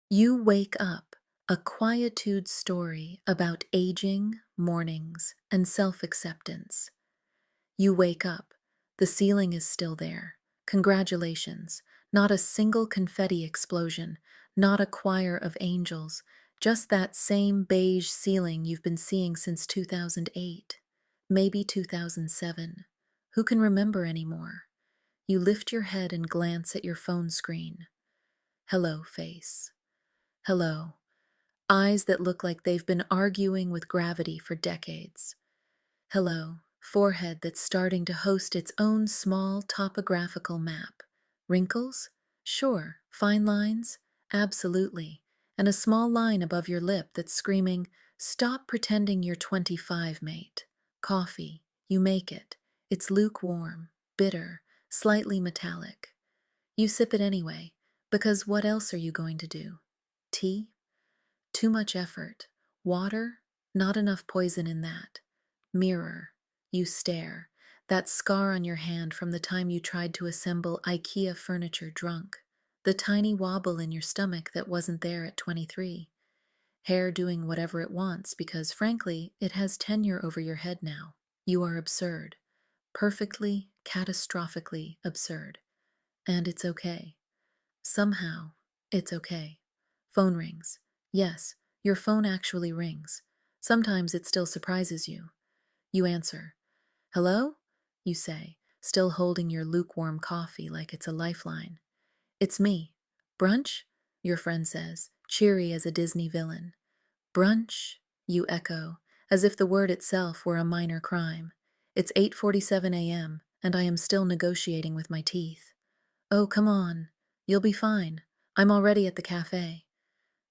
You wake up, a quietude story about aging, mornings, and self acceptance. You wake up, the ceiling is still there. Congratulations, not a single confetti explosion, not a choir of angels, just that same beige ceiling you've been seeing since 2008, maybe 2007. Who can remember anymore? You lift your head and glance at your phone screen. Hello, face. Hello. Eyes that look like they've been arguing with gravity for decades. Hello, forehead that's starting to host its own small topographical map. Wrinkles? Sure. Fine lines? Absolutely. And a small line above your lip that's screaming, "Stop pretending you're 25, mate." Coffee. You make it. It's lukewarm, bitter, slightly metallic. You sip it anyway, because what else are you going to do? Tea? Too much effort. Water? Not enough poison in that. Mirror. You stare. That scar on your hand from the time you tried to assemble IKEA furniture drunk. The tiny wobble in your stomach that wasn't there at 23. Hair doing whatever it wants because, frankly, it has tenure over your head now. You are absurd. Perfectly, catastrophically absurd. And it's okay. Somehow, it's okay. Phone rings. Yes, your phone actually rings. Sometimes it still surprises you. You answer. Hello? You say, still holding your lukewarm coffee like it's a lifeline. It's me. Brunch? Your friend says, cheery as a Disney villain. Brunch? You echo, as if the word itself were a minor crime. It's 8:47 a.m., and I am still negotiating with my teeth. Oh, come on. You'll be fine. I'm already at the cafe.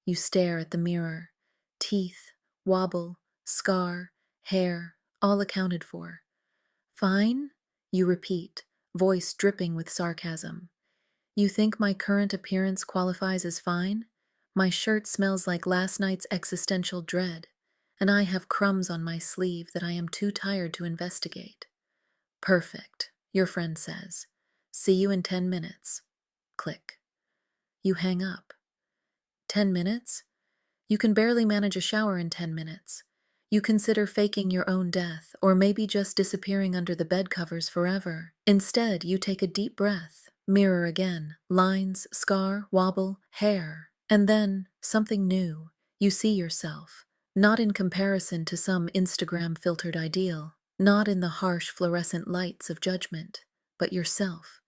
You stare at the mirror. Teeth, wobble, scar, hair, all accounted for. Fine? You repeat, voice dripping with sarcasm. You think my current appearance qualifies as fine? My shirt smells like last night's existential dread, and I have crumbs on my sleeve that I am too tired to investigate. Perfect, your friend says. See you in 10 minutes. Click. You hang up. 10 minutes? You can barely manage a shower in 10 minutes. You consider faking your own death, or maybe just disappearing under the bed covers forever. Instead, you take a deep breath, mirror again, lines, scar, wobble, hair. And then, something new. You see yourself, not in comparison to some Instagram-filtered ideal, not in the harsh fluorescent lights of judgment, but yourself.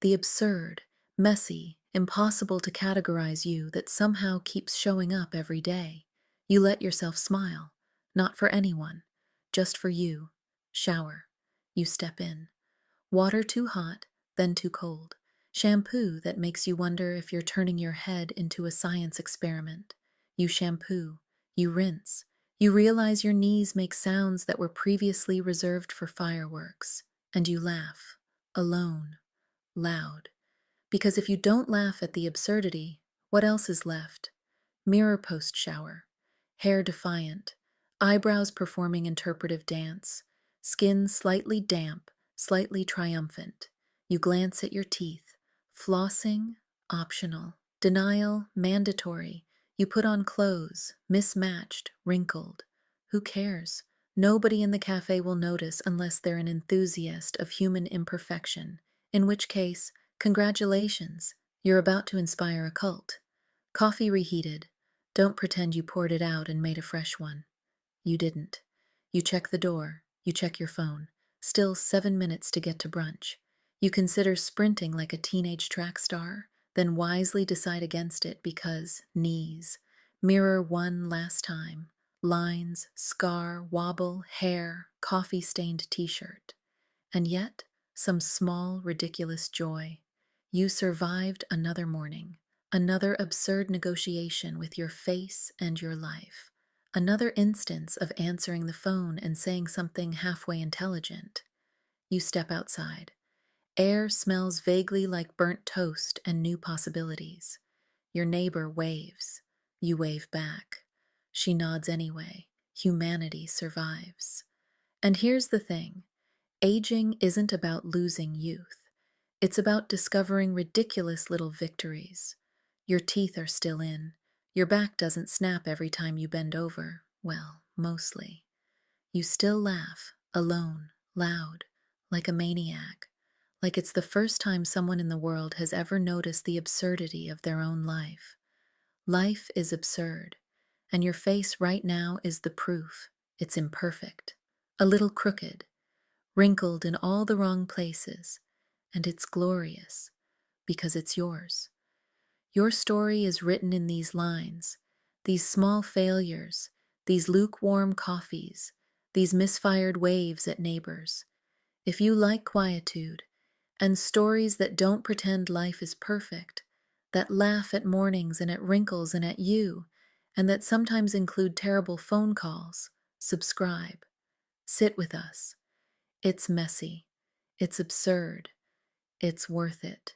The absurd, messy, impossible to categorize you that somehow keeps showing up every day. You let yourself smile, not for anyone, just for you. Shower. You step in. Water too hot, then too cold. Shampoo that makes you wonder if you're turning your head into a science experiment. You shampoo. You rinse. You realize your knees make sounds that were previously reserved for fireworks. And you laugh. Alone. Loud. Because if you don't laugh at the absurdity, what else is left? Mirror post-shower. Hair defiant. Eyebrows performing interpretive dance. Skin slightly damp, slightly triumphant. You glance at your teeth. Flossing, optional. Denial, mandatory. You put on clothes, mismatched, wrinkled. Who cares? Nobody in the cafe will notice unless they're an enthusiast of human imperfection, in which case, congratulations, you're about to inspire a cult. Coffee reheated. Don't pretend you poured it out and made a fresh one. You didn't. You check the door. You check your phone. Still 7 minutes to get to brunch. You consider sprinting like a teenage track star, then wisely decide against it because knees. Mirror one last time. Lines, scar, wobble, hair, coffee-stained t-shirt. And yet, some small, ridiculous joy. You survived another morning, another absurd negotiation with your face and your life, another instance of answering the phone and saying something halfway intelligent. You step outside. Air smells vaguely like burnt toast and new possibilities. Your neighbor waves. You wave back. She nods anyway. Humanity survives. And here's the thing. Aging isn't about losing youth. It's about discovering ridiculous little victories. Your teeth are still in. Your back doesn't snap every time you bend over. Well, mostly. You still laugh, alone, loud, like a maniac, like it's the first time someone in the world has ever noticed the absurdity of their own life. Life is absurd, and your face right now is the proof. It's imperfect, a little crooked, wrinkled in all the wrong places, and it's glorious because it's yours. Your story is written in these lines, these small failures, these lukewarm coffees, these misfired waves at neighbors. If you like quietude and stories that don't pretend life is perfect, that laugh at mornings and at wrinkles and at you, and that sometimes include terrible phone calls, subscribe. Sit with us. It's messy. It's absurd. It's worth it.